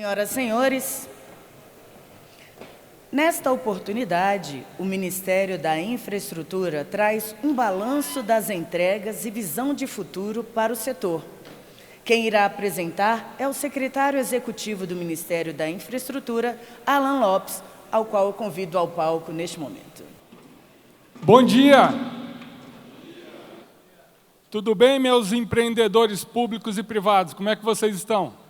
Senhoras e senhores, nesta oportunidade, o Ministério da Infraestrutura traz um balanço das entregas e visão de futuro para o setor. Quem irá apresentar é o secretário executivo do Ministério da Infraestrutura, Alan Lopes, ao qual eu convido ao palco neste momento. Bom dia! Tudo bem, meus empreendedores públicos e privados? Como é que vocês estão?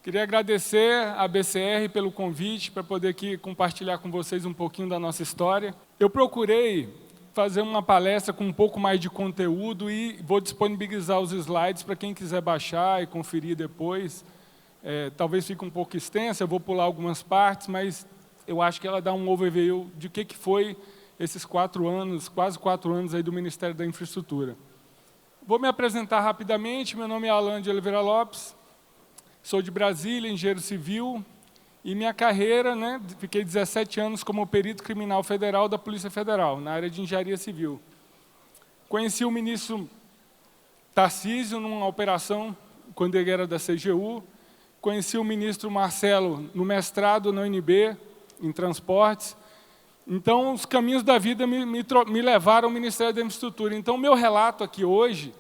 Queria agradecer à BCR pelo convite para poder aqui compartilhar com vocês um pouquinho da nossa história. Eu procurei fazer uma palestra com um pouco mais de conteúdo e vou disponibilizar os slides para quem quiser baixar e conferir depois. Talvez fique um pouco extensa, eu vou pular algumas partes, mas eu acho que ela dá um overview de o que foi esses 4 anos, quase 4 anos aí do Ministério da Infraestrutura. Vou me apresentar rapidamente. Meu nome é Alan de Oliveira Lopes, sou de Brasília, engenheiro civil, e minha carreira, fiquei 17 anos como perito criminal federal da Polícia Federal, na área de engenharia civil. Conheci o ministro Tarcísio numa operação, quando ele era da CGU, conheci o ministro Marcelo no mestrado na UNB, em transportes. Então, os caminhos da vida me levaram ao Ministério da Infraestrutura. Então, o meu relato aqui hoje,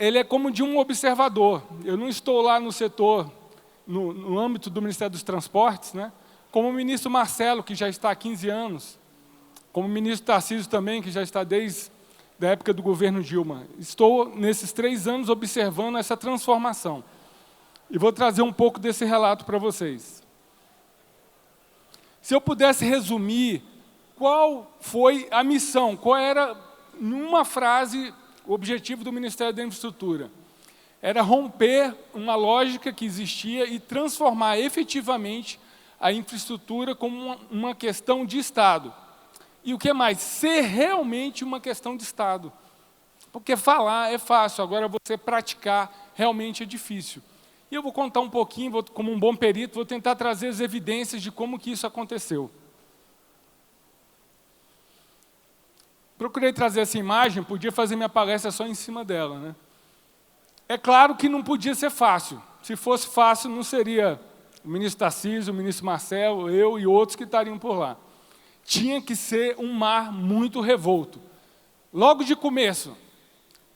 ele é como de um observador. Eu não estou lá no setor, no âmbito do Ministério dos Transportes, como o ministro Marcelo, que já está há 15 anos, como o ministro Tarcísio também, que já está desde a época do governo Dilma. Estou, nesses 3 anos, observando essa transformação. E vou trazer um pouco desse relato para vocês. Se eu pudesse resumir qual foi a missão, qual era, numa frase, o objetivo do Ministério da Infraestrutura, era romper uma lógica que existia e transformar efetivamente a infraestrutura como uma questão de Estado. E o que mais? Ser realmente uma questão de Estado. Porque falar é fácil, agora você praticar realmente é difícil. E eu vou contar um pouquinho, como um bom perito, vou tentar trazer as evidências de como que isso aconteceu. Procurei trazer essa imagem, podia fazer minha palestra só em cima dela. É claro que não podia ser fácil. Se fosse fácil, não seria o ministro Tarcísio, o ministro Marcelo, eu e outros que estariam por lá. Tinha que ser um mar muito revolto. Logo de começo,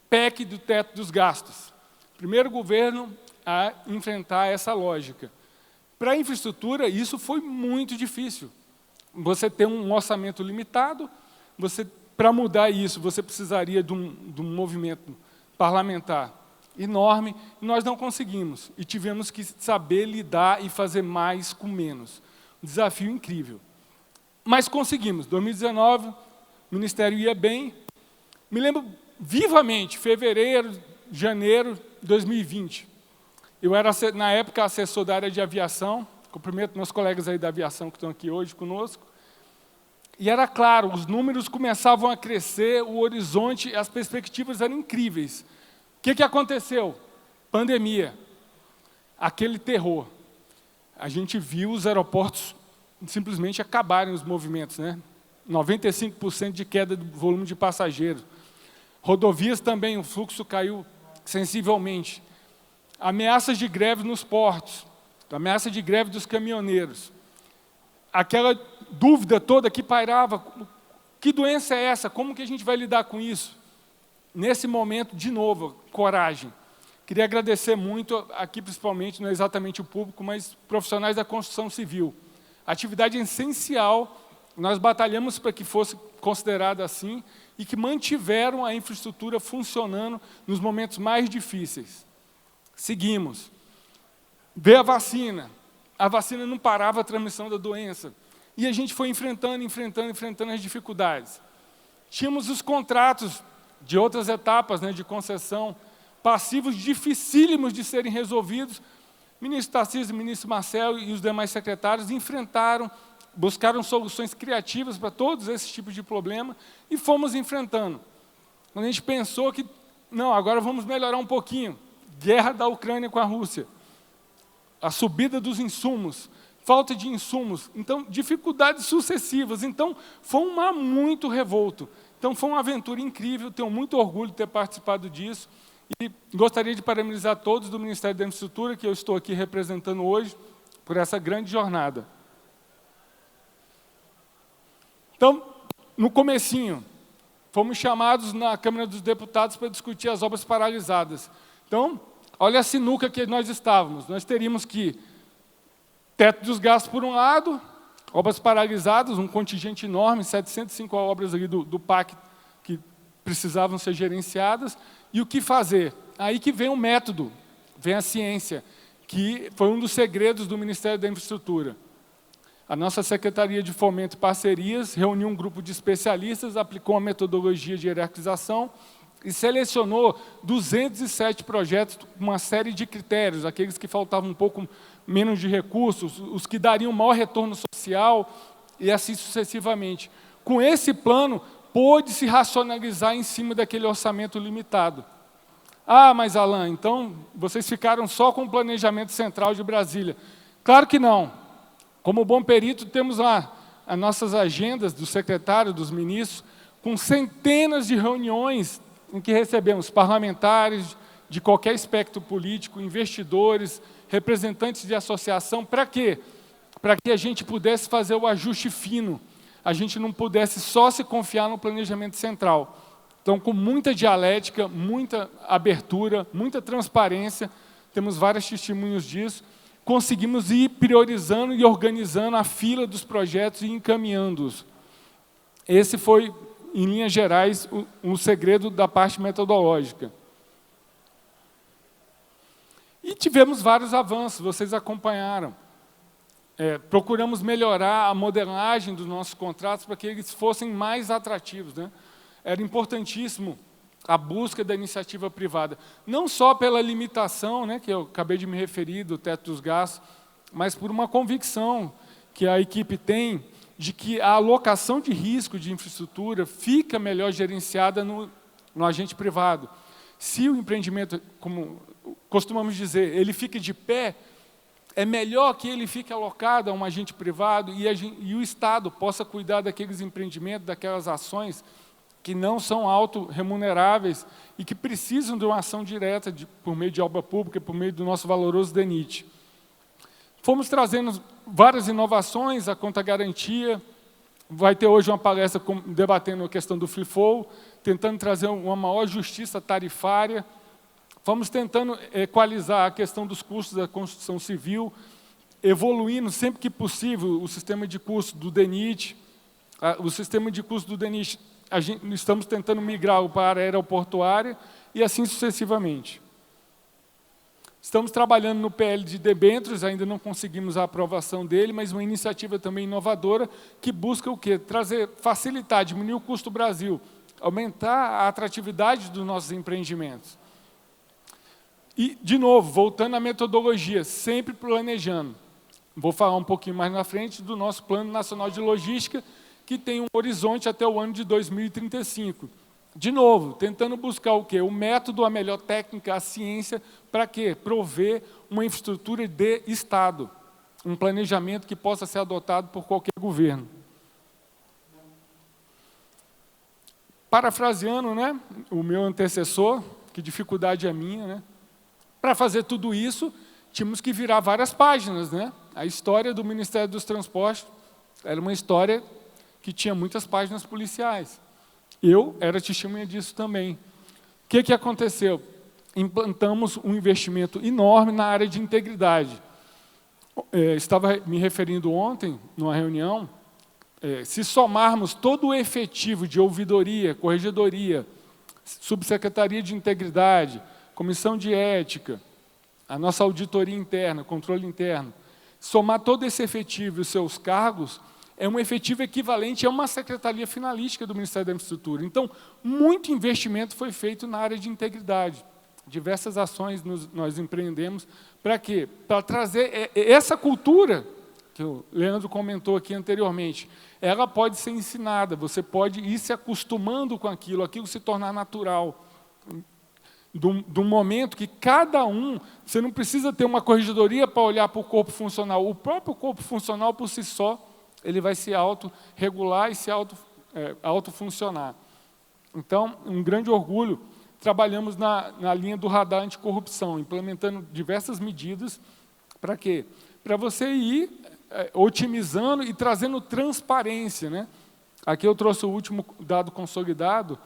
PEC do teto dos gastos. Primeiro governo a enfrentar essa lógica. Para a infraestrutura, isso foi muito difícil. Você tem um orçamento limitado, para mudar isso, você precisaria de um movimento parlamentar enorme, e nós não conseguimos. E tivemos que saber lidar e fazer mais com menos. Um desafio incrível. Mas conseguimos. 2019, o Ministério ia bem. Me lembro vivamente, fevereiro, janeiro de 2020. Eu era, na época, assessor da área de aviação. Cumprimento meus colegas aí da aviação que estão aqui hoje conosco. E era claro, os números começavam a crescer, o horizonte, as perspectivas eram incríveis. O que aconteceu? Pandemia. Aquele terror. A gente viu os aeroportos simplesmente acabarem os movimentos. 95% de queda do volume de passageiros. Rodovias também, o fluxo caiu sensivelmente. Ameaças de greve nos portos, ameaça de greve dos caminhoneiros. Aquela dúvida toda que pairava, que doença é essa? Como que a gente vai lidar com isso? Nesse momento, de novo, coragem. Queria agradecer muito, aqui principalmente, não é exatamente o público, mas profissionais da construção civil. Atividade essencial, nós batalhamos para que fosse considerada assim e que mantiveram a infraestrutura funcionando nos momentos mais difíceis. Seguimos. Veio a vacina não parava a transmissão da doença. E a gente foi enfrentando as dificuldades. Tínhamos os contratos de outras etapas, de concessão, passivos dificílimos de serem resolvidos. O ministro Tarcísio, o ministro Marcelo e os demais secretários enfrentaram, buscaram soluções criativas para todos esses tipos de problema e fomos enfrentando. Quando a gente pensou que, não, agora vamos melhorar um pouquinho, guerra da Ucrânia com a Rússia, a subida dos insumos, falta de insumos, então, dificuldades sucessivas. Então, foi um mar muito revolto. Então, foi uma aventura incrível, tenho muito orgulho de ter participado disso E gostaria de parabenizar todos do Ministério da Infraestrutura, que eu estou aqui representando hoje, por essa grande jornada. Então, no comecinho, fomos chamados na Câmara dos Deputados para discutir as obras paralisadas. Então, olha a sinuca que nós estávamos. Nós teríamos que teto dos gastos por um lado, obras paralisadas, um contingente enorme, 705 obras ali do PAC que precisavam ser gerenciadas. E o que fazer? Aí que vem o método, vem a ciência, que foi um dos segredos do Ministério da Infraestrutura. A nossa Secretaria de Fomento e Parcerias reuniu um grupo de especialistas, aplicou uma metodologia de hierarquização e selecionou 207 projetos com uma série de critérios, aqueles que faltavam um pouco menos de recursos, os que dariam maior retorno social e assim sucessivamente. Com esse plano, pôde-se racionalizar em cima daquele orçamento limitado. Ah, mas Alain, então vocês ficaram só com o planejamento central de Brasília. Claro que não. Como bom perito, temos lá as nossas agendas do secretário, dos ministros, com centenas de reuniões em que recebemos parlamentares de qualquer espectro político, investidores, representantes de associação. Para quê? Para que a gente pudesse fazer o ajuste fino, a gente não pudesse só se confiar no planejamento central. Então, com muita dialética, muita abertura, muita transparência, temos vários testemunhos disso, conseguimos ir priorizando e organizando a fila dos projetos e encaminhando-os. Esse foi, em linhas gerais, o segredo da parte metodológica. E tivemos vários avanços, vocês acompanharam. Procuramos melhorar a modelagem dos nossos contratos para que eles fossem mais atrativos, né? Era importantíssimo a busca da iniciativa privada, não só pela limitação, né, que eu acabei de me referir, do teto dos gastos, mas por uma convicção que a equipe tem de que a alocação de risco de infraestrutura fica melhor gerenciada no agente privado. Se o empreendimento, como costumamos dizer, ele fica de pé, é melhor que ele fique alocado a um agente privado e o Estado possa cuidar daqueles empreendimentos, daquelas ações que não são autorremuneráveis e que precisam de uma ação direta por meio de obra pública, por meio do nosso valoroso DENIT. Fomos trazendo várias inovações, a conta garantia, vai ter hoje uma palestra debatendo a questão do FIFO, tentando trazer uma maior justiça tarifária. Fomos tentando equalizar a questão dos custos da construção civil, evoluindo sempre que possível o sistema de custo do DENIT. O sistema de custo do DENIT, estamos tentando migrar para a área aeroportuária e assim sucessivamente. Estamos trabalhando no PL de debêntures, ainda não conseguimos a aprovação dele, mas uma iniciativa também inovadora que busca o quê? Facilitar, diminuir o custo do Brasil, aumentar a atratividade dos nossos empreendimentos. E, de novo, voltando à metodologia, sempre planejando. Vou falar um pouquinho mais na frente do nosso Plano Nacional de Logística, que tem um horizonte até o ano de 2035. De novo, tentando buscar o quê? O método, a melhor técnica, a ciência, para quê? Prover uma infraestrutura de Estado, um planejamento que possa ser adotado por qualquer governo. Parafraseando, né, o meu antecessor, que dificuldade é minha, né? Para fazer tudo isso, tínhamos que virar várias páginas, né? A história do Ministério dos Transportes era uma história que tinha muitas páginas policiais. Eu era testemunha disso também. O que aconteceu? Implantamos um investimento enorme na área de integridade. Estava me referindo ontem, numa reunião, se somarmos todo o efetivo de ouvidoria, corregedoria, subsecretaria de integridade, comissão de ética, a nossa auditoria interna, controle interno, somar todo esse efetivo e os seus cargos, é um efetivo equivalente a uma secretaria finalística do Ministério da Infraestrutura. Então, muito investimento foi feito na área de integridade. Diversas ações nós empreendemos. Para quê? Para trazer essa cultura, que o Leandro comentou aqui anteriormente, ela pode ser ensinada, você pode ir se acostumando com aquilo se tornar natural. Do momento que cada você não precisa ter uma corregedoria para olhar para o corpo funcional. O próprio corpo funcional, por si só, ele vai se autorregular e se autofuncionar. Então, um grande orgulho trabalhamos na linha do radar anticorrupção, implementando diversas medidas. Para quê? Para você ir otimizando e trazendo transparência, né? Aqui eu trouxe o último dado consolidado.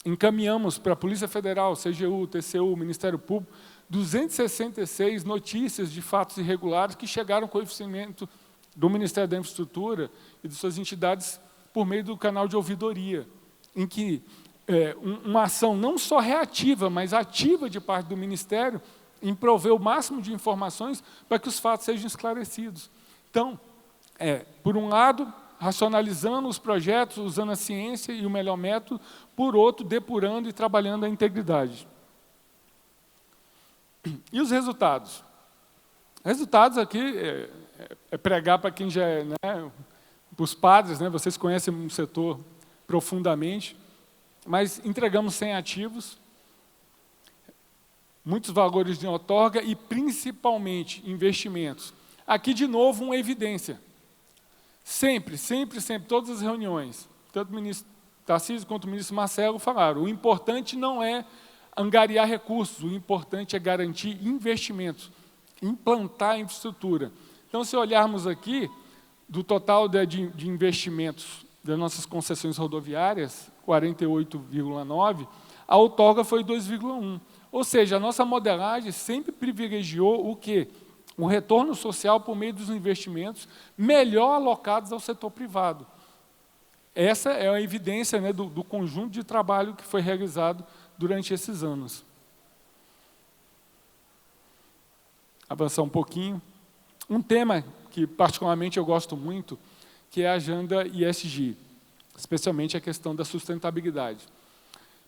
Encaminhamos para a Polícia Federal, CGU, TCU, Ministério Público, 266 notícias de fatos irregulares que chegaram com conhecimento do Ministério da Infraestrutura e de suas entidades por meio do canal de ouvidoria, em que uma ação não só reativa, mas ativa de parte do Ministério em prover o máximo de informações para que os fatos sejam esclarecidos. Então, por um lado, racionalizando os projetos, usando a ciência e o melhor método, por outro, depurando e trabalhando a integridade. E os resultados? Resultados aqui é pregar para quem já é, né, para os padres, né, vocês conhecem o setor profundamente, mas entregamos 100 ativos, muitos valores de outorga e, principalmente, investimentos. Aqui, de novo, uma evidência. Sempre, todas as reuniões, tanto o ministro Tarcísio quanto o ministro Marcelo falaram, o importante não é angariar recursos, o importante é garantir investimentos, implantar a infraestrutura. Então, se olharmos aqui, do total de investimentos das nossas concessões rodoviárias, 48,9%, a outorga foi 2,1%. Ou seja, a nossa modelagem sempre privilegiou o quê? Um retorno social por meio dos investimentos melhor alocados ao setor privado. Essa é a evidência, né, do conjunto de trabalho que foi realizado durante esses anos. Avançar um pouquinho. Um tema que, particularmente, eu gosto muito, que é a agenda ESG, especialmente a questão da sustentabilidade.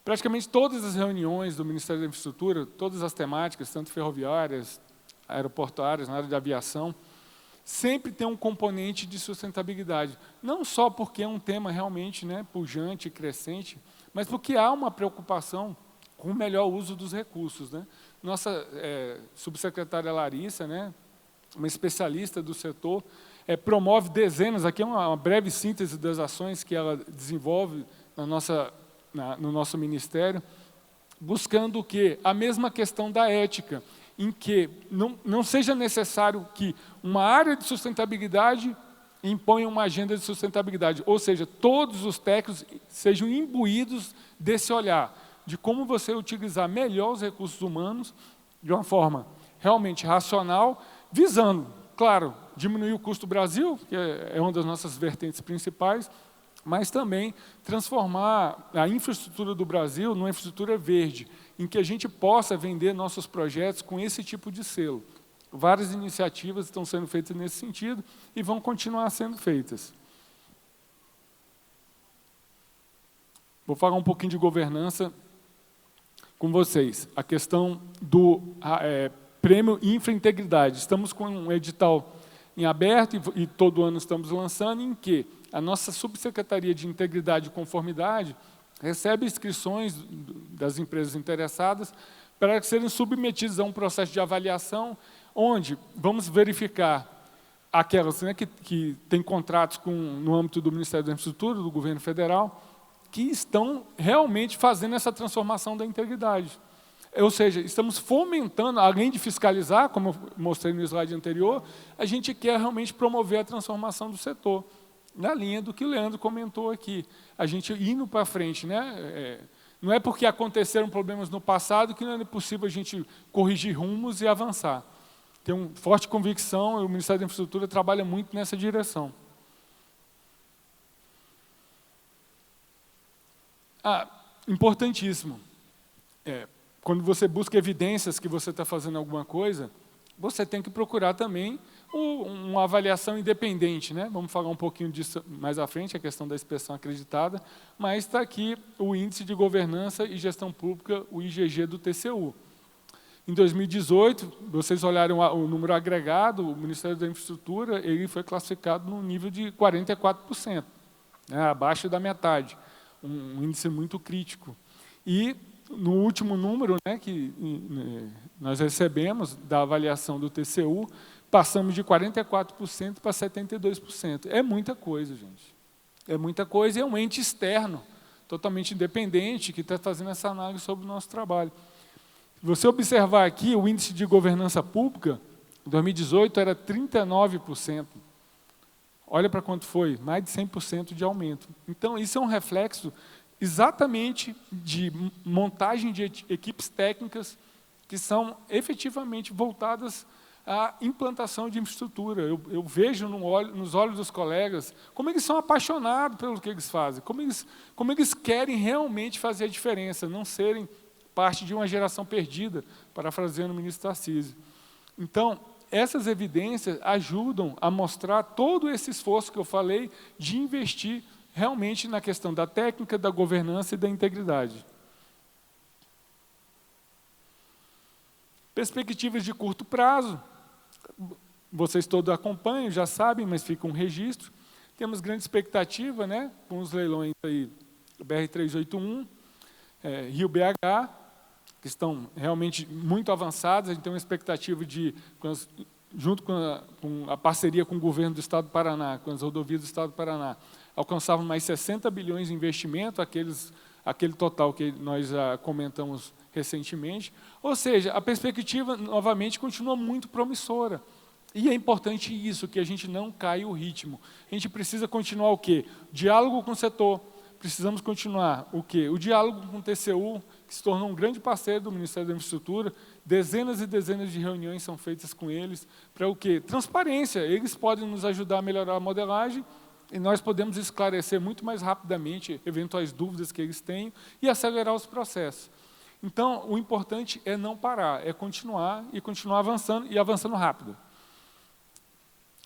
Praticamente todas as reuniões do Ministério da Infraestrutura, todas as temáticas, tanto ferroviárias, aeroportuárias, na área de aviação, sempre tem um componente de sustentabilidade. Não só porque é um tema realmente, né, pujante e crescente, mas porque há uma preocupação com o melhor uso dos recursos, né? Nossa subsecretária Larissa, né, uma especialista do setor, promove dezenas, aqui é uma breve síntese das ações que ela desenvolve no nosso ministério, buscando o quê? A mesma questão da ética, em que não seja necessário que uma área de sustentabilidade imponha uma agenda de sustentabilidade, ou seja, todos os técnicos sejam imbuídos desse olhar, de como você utilizar melhor os recursos humanos de uma forma realmente racional, visando, claro, diminuir o custo do Brasil, que é uma das nossas vertentes principais, mas também transformar a infraestrutura do Brasil numa infraestrutura verde, em que a gente possa vender nossos projetos com esse tipo de selo. Várias iniciativas estão sendo feitas nesse sentido e vão continuar sendo feitas. Vou falar um pouquinho de governança com vocês. A questão do Prêmio Infraintegridade. Estamos com um edital em aberto e todo ano estamos lançando, em que a nossa Subsecretaria de Integridade e Conformidade recebe inscrições das empresas interessadas para serem submetidas a um processo de avaliação, onde vamos verificar aquelas, né, que têm contratos no âmbito do Ministério da Infraestrutura, do governo federal, que estão realmente fazendo essa transformação da integridade. Ou seja, estamos fomentando, além de fiscalizar, como eu mostrei no slide anterior, a gente quer realmente promover a transformação do setor, na linha do que o Leandro comentou aqui. A gente indo para frente, né? Não é porque aconteceram problemas no passado que não é possível a gente corrigir rumos e avançar. Tem uma forte convicção, e o Ministério da Infraestrutura trabalha muito nessa direção. Importantíssimo. Quando você busca evidências que você está fazendo alguma coisa, você tem que procurar também uma avaliação independente, né? Vamos falar um pouquinho disso mais à frente, a questão da inspeção acreditada, mas está aqui o Índice de Governança e Gestão Pública, o IGG do TCU. Em 2018, vocês olharam o número agregado, o Ministério da Infraestrutura ele foi classificado no nível de 44%, né? Abaixo da metade, um índice muito crítico. E no último número, né, que nós recebemos da avaliação do TCU, passamos de 44% para 72%. É muita coisa, gente. É muita coisa e é um ente externo, totalmente independente, que está fazendo essa análise sobre o nosso trabalho. Se você observar aqui, o índice de governança pública, em 2018, era 39%. Olha para quanto foi, mais de 100% de aumento. Então, isso é um reflexo exatamente de montagem de equipes técnicas que são efetivamente voltadas à implantação de infraestrutura. Eu vejo nos olhos dos colegas como eles são apaixonados pelo que eles fazem, como eles querem realmente fazer a diferença, não serem parte de uma geração perdida, parafraseando o ministro Tarcísio. Então, essas evidências ajudam a mostrar todo esse esforço que eu falei de investir realmente na questão da técnica, da governança e da integridade. Perspectivas de curto prazo, vocês todos acompanham, já sabem, mas fica um registro. Temos grande expectativa, né, com os leilões aí, BR-381, Rio BH, que estão realmente muito avançados. A gente tem uma expectativa de, junto com a parceria com o governo do Estado do Paraná, com as rodovias do Estado do Paraná, alcançavam mais 60 bilhões de investimento, aquele total que nós já comentamos recentemente. Ou seja, a perspectiva, novamente, continua muito promissora. E é importante isso, que a gente não caia o ritmo. A gente precisa continuar o quê? Diálogo com o setor. Precisamos continuar o quê? O diálogo com o TCU, que se tornou um grande parceiro do Ministério da Infraestrutura. Dezenas e dezenas de reuniões são feitas com eles para o quê? Transparência. Eles podem nos ajudar a melhorar a modelagem e nós podemos esclarecer muito mais rapidamente eventuais dúvidas que eles tenham e acelerar os processos. Então, o importante é não parar, é continuar e continuar avançando e avançando rápido.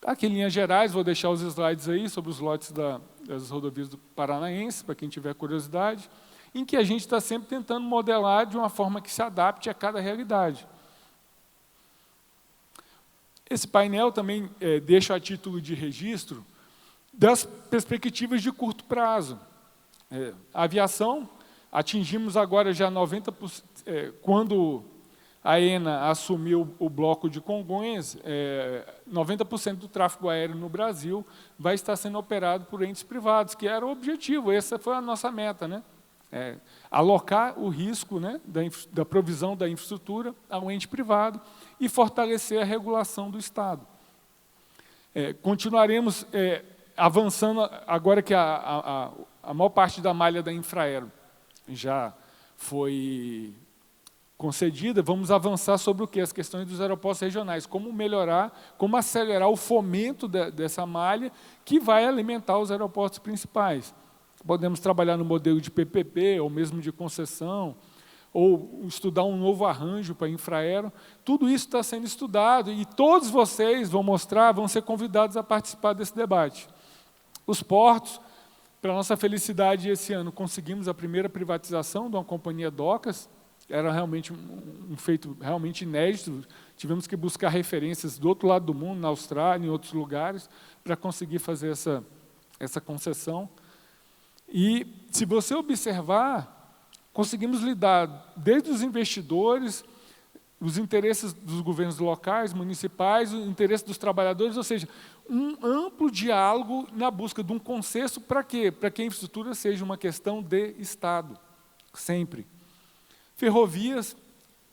Aqui em linhas gerais, vou deixar os slides aí sobre os lotes das rodovias do Paranaense, para quem tiver curiosidade, em que a gente está sempre tentando modelar de uma forma que se adapte a cada realidade. Esse painel também deixa a título de registro das perspectivas de curto prazo. A aviação, atingimos agora já 90%, quando a ENA assumiu o bloco de Congonhas, 90% do tráfego aéreo no Brasil vai estar sendo operado por entes privados, que era o objetivo, essa foi a nossa meta, né? Alocar o risco, né, da provisão da infraestrutura ao ente privado e fortalecer a regulação do Estado. Continuaremos avançando, agora que a maior parte da malha da Infraero já foi concedida, vamos avançar sobre o quê? As questões dos aeroportos regionais, como melhorar, como acelerar o fomento dessa malha que vai alimentar os aeroportos principais. Podemos trabalhar no modelo de PPP, ou mesmo de concessão, ou estudar um novo arranjo para a Infraero. Tudo isso está sendo estudado e todos vocês vão ser convidados a participar desse debate. Os portos, para nossa felicidade, esse ano conseguimos a primeira privatização de uma companhia docas. Era realmente um feito realmente inédito. Tivemos que buscar referências do outro lado do mundo, na Austrália, em outros lugares, para conseguir fazer essa concessão. E, se você observar, conseguimos lidar desde os investidores, os interesses dos governos locais, municipais, o interesse dos trabalhadores, ou seja, um amplo diálogo na busca de um consenso para quê? Para que a infraestrutura seja uma questão de Estado, sempre. Ferrovias,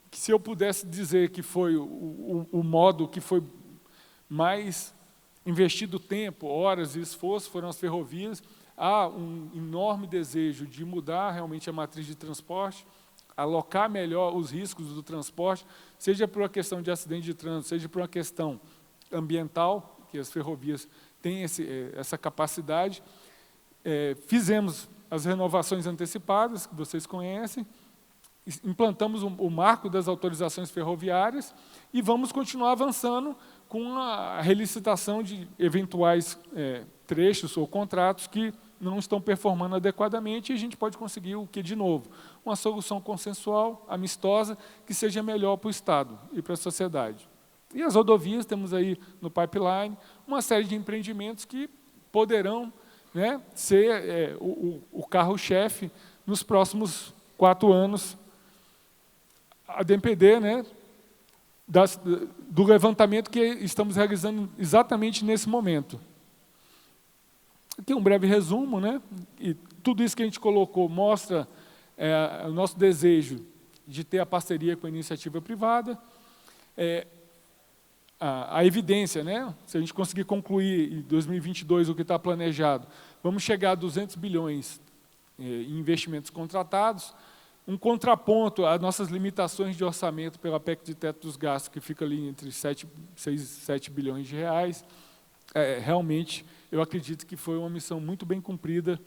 que se eu pudesse dizer que foi o modo que foi mais investido tempo, horas e esforço, foram as ferrovias. Há um enorme desejo de mudar realmente a matriz de transporte, alocar melhor os riscos do transporte, seja por uma questão de acidente de trânsito, seja por uma questão ambiental, que as ferrovias têm essa capacidade. Fizemos as renovações antecipadas, que vocês conhecem, implantamos o marco das autorizações ferroviárias e vamos continuar avançando com a relicitação de eventuais trechos ou contratos que não estão performando adequadamente e a gente pode conseguir o que, de novo? Uma solução consensual, amistosa, que seja melhor para o Estado e para a sociedade. E as rodovias, temos aí no pipeline uma série de empreendimentos que poderão, né, ser o carro-chefe nos próximos 4 anos, a depender, né, do levantamento que estamos realizando exatamente nesse momento. Aqui um breve resumo, né? E tudo isso que a gente colocou mostra o nosso desejo de ter a parceria com a iniciativa privada, a evidência, né? Se a gente conseguir concluir em 2022 o que está planejado, vamos chegar a 200 bilhões em investimentos contratados, um contraponto às nossas limitações de orçamento pela PEC de teto dos gastos, que fica ali entre 6 e 7 bilhões de reais. Realmente, eu acredito que foi uma missão muito bem cumprida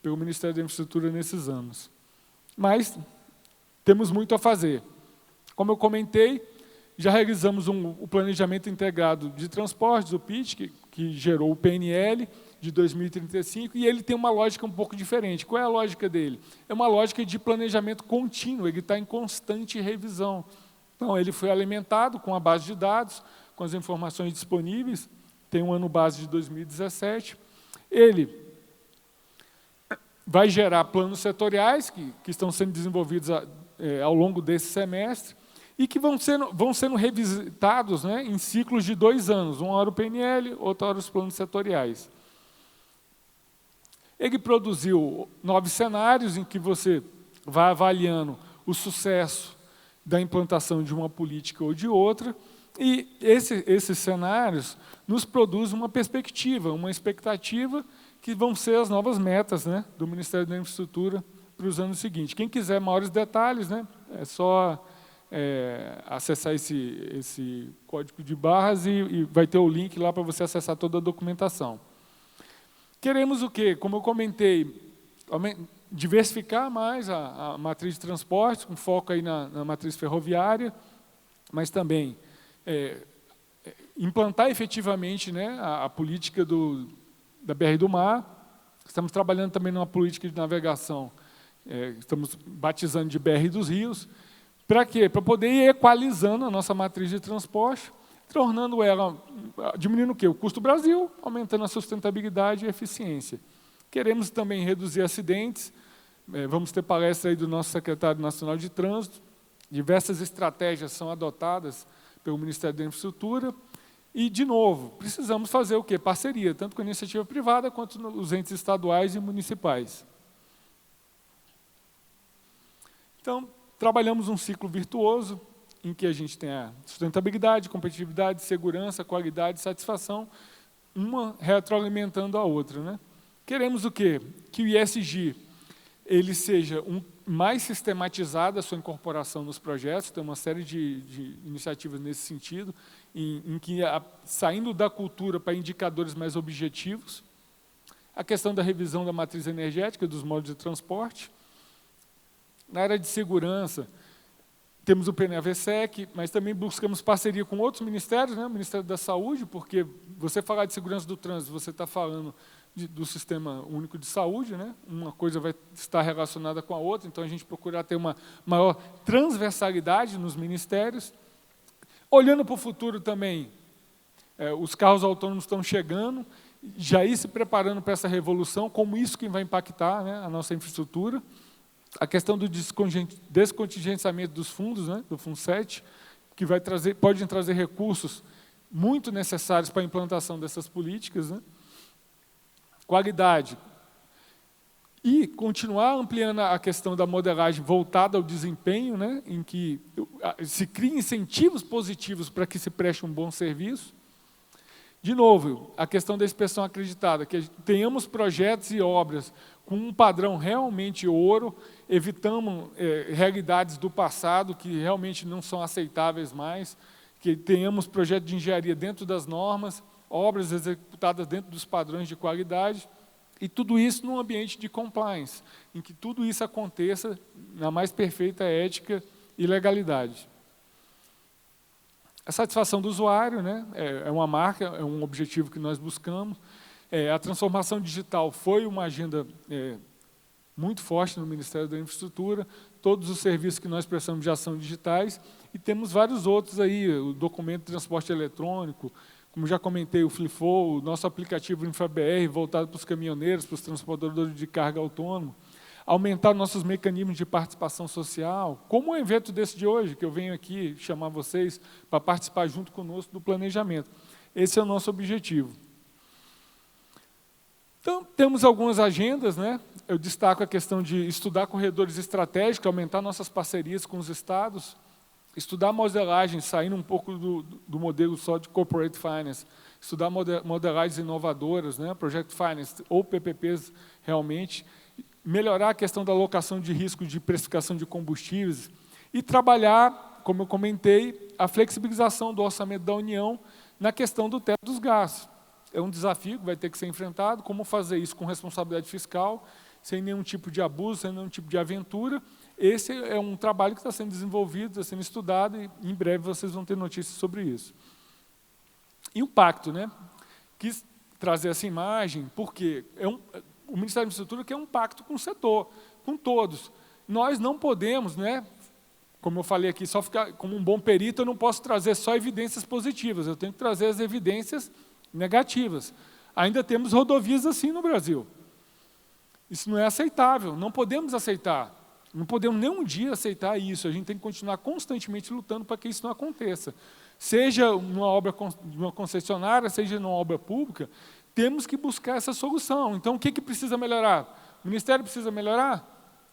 pelo Ministério da Infraestrutura nesses anos. Mas temos muito a fazer. Como eu comentei, já realizamos o planejamento integrado de transportes, o PIT, que gerou o PNL de 2035, e ele tem uma lógica um pouco diferente. Qual é a lógica dele? É uma lógica de planejamento contínuo, ele está em constante revisão. Então, ele foi alimentado com a base de dados, com as informações disponíveis, tem um ano base de 2017. Ele vai gerar planos setoriais, que estão sendo desenvolvidos ao longo desse semestre, e que vão sendo revisitados, né, em ciclos de 2 anos, uma hora o PNL, outra hora os planos setoriais. Ele produziu 9 cenários em que você vai avaliando o sucesso da implantação de uma política ou de outra, e esses cenários nos produzem uma perspectiva, uma expectativa que vão ser as novas metas, né, do Ministério da Infraestrutura para os anos seguintes. Quem quiser maiores detalhes, né, é só acessar esse código de barras e vai ter o link lá para você acessar toda a documentação. Queremos o quê? Como eu comentei, diversificar mais a matriz de transporte, com foco aí na matriz ferroviária, mas também implantar efetivamente, né, a política da BR do Mar. Estamos trabalhando também numa política de navegação, estamos batizando de BR dos Rios. Para quê? Para poder ir equalizando a nossa matriz de transporte, tornando ela, diminuindo o quê? O custo do Brasil, aumentando a sustentabilidade e a eficiência. Queremos também reduzir acidentes, vamos ter palestra aí do nosso secretário nacional de trânsito, diversas estratégias são adotadas pelo Ministério da Infraestrutura, e, de novo, precisamos fazer o quê? Parceria, tanto com a iniciativa privada, quanto os entes estaduais e municipais. Então, trabalhamos um ciclo virtuoso, em que a gente tem a sustentabilidade, competitividade, segurança, qualidade e satisfação, uma retroalimentando a outra, né? Queremos o quê? Que o ISG ele seja mais sistematizado a sua incorporação nos projetos, tem uma série de iniciativas nesse sentido, em que, saindo da cultura para indicadores mais objetivos, a questão da revisão da matriz energética, dos modos de transporte. Na área de segurança, temos o PNAVSEC, mas também buscamos parceria com outros ministérios, né? O Ministério da Saúde, porque você falar de segurança do trânsito, você está falando do Sistema Único de Saúde, né? Uma coisa vai estar relacionada com a outra, então a gente procurar ter uma maior transversalidade nos ministérios. Olhando para o futuro também, os carros autônomos estão chegando, já ir se preparando para essa revolução, como isso que vai impactar, né, a nossa infraestrutura. A questão do descontingenciamento dos fundos, né, do Fundo7, que pode trazer recursos muito necessários para a implantação dessas políticas, né. Qualidade. E continuar ampliando a questão da modelagem voltada ao desempenho, né, em que se criem incentivos positivos para que se preste um bom serviço. De novo, a questão da inspeção acreditada, que tenhamos projetos e obras com um padrão realmente ouro, evitamos realidades do passado que realmente não são aceitáveis mais, que tenhamos projetos de engenharia dentro das normas, obras executadas dentro dos padrões de qualidade, e tudo isso num ambiente de compliance, em que tudo isso aconteça na mais perfeita ética e legalidade. A satisfação do usuário, né, é uma marca, é um objetivo que nós buscamos. A transformação digital foi uma agenda muito forte no Ministério da Infraestrutura, todos os serviços que nós prestamos já são digitais, e temos vários outros aí, o documento de transporte eletrônico, como já comentei, o FLIFO, o nosso aplicativo InfraBR, voltado para os caminhoneiros, para os transportadores de carga autônomo, aumentar nossos mecanismos de participação social, como um evento desse de hoje, que eu venho aqui chamar vocês para participar junto conosco do planejamento. Esse é o nosso objetivo. Então, temos algumas agendas, né? Eu destaco a questão de estudar corredores estratégicos, aumentar nossas parcerias com os estados, estudar modelagem, saindo um pouco do modelo só de corporate finance, estudar modelagens inovadoras, né? Project Finance ou PPPs realmente, melhorar a questão da alocação de risco de precificação de combustíveis e trabalhar, como eu comentei, a flexibilização do orçamento da União na questão do teto dos gastos. É um desafio que vai ter que ser enfrentado, como fazer isso com responsabilidade fiscal, sem nenhum tipo de abuso, sem nenhum tipo de aventura. Esse é um trabalho que está sendo desenvolvido, está sendo estudado, e em breve vocês vão ter notícias sobre isso. E o pacto, né? Quis trazer essa imagem, porque o Ministério da Infraestrutura quer um pacto com o setor, com todos. Nós não podemos, né? Como eu falei aqui, só ficar como um bom perito, eu não posso trazer só evidências positivas, eu tenho que trazer as evidências negativas. Ainda temos rodovias assim no Brasil. Isso não é aceitável, não podemos aceitar. Não podemos nem um dia aceitar isso, a gente tem que continuar constantemente lutando para que isso não aconteça. Seja uma obra de uma concessionária, seja numa obra pública, temos que buscar essa solução. Então, o que precisa melhorar? O Ministério precisa melhorar?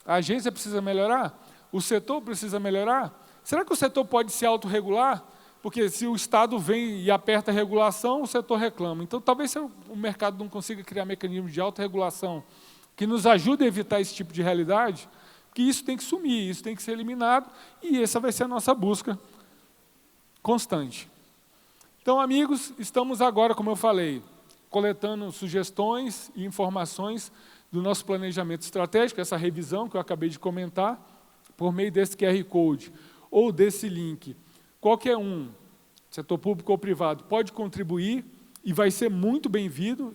A agência precisa melhorar? O setor precisa melhorar? Será que o setor pode se autorregular? Porque se o Estado vem e aperta a regulação, o setor reclama. Então, talvez o mercado não consiga criar mecanismos de autorregulação que nos ajude a evitar esse tipo de realidade, que isso tem que sumir, isso tem que ser eliminado, e essa vai ser a nossa busca constante. Então, amigos, estamos agora, como eu falei, coletando sugestões e informações do nosso planejamento estratégico, essa revisão que eu acabei de comentar, por meio desse QR Code ou desse link. Qualquer um, setor público ou privado, pode contribuir e vai ser muito bem-vindo.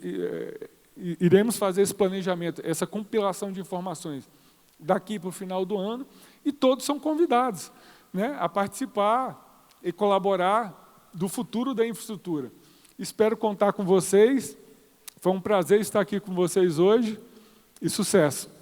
Iremos fazer esse planejamento, essa compilação de informações daqui para o final do ano, e todos são convidados, né, a participar e colaborar do futuro da infraestrutura. Espero contar com vocês. Foi um prazer estar aqui com vocês hoje e sucesso!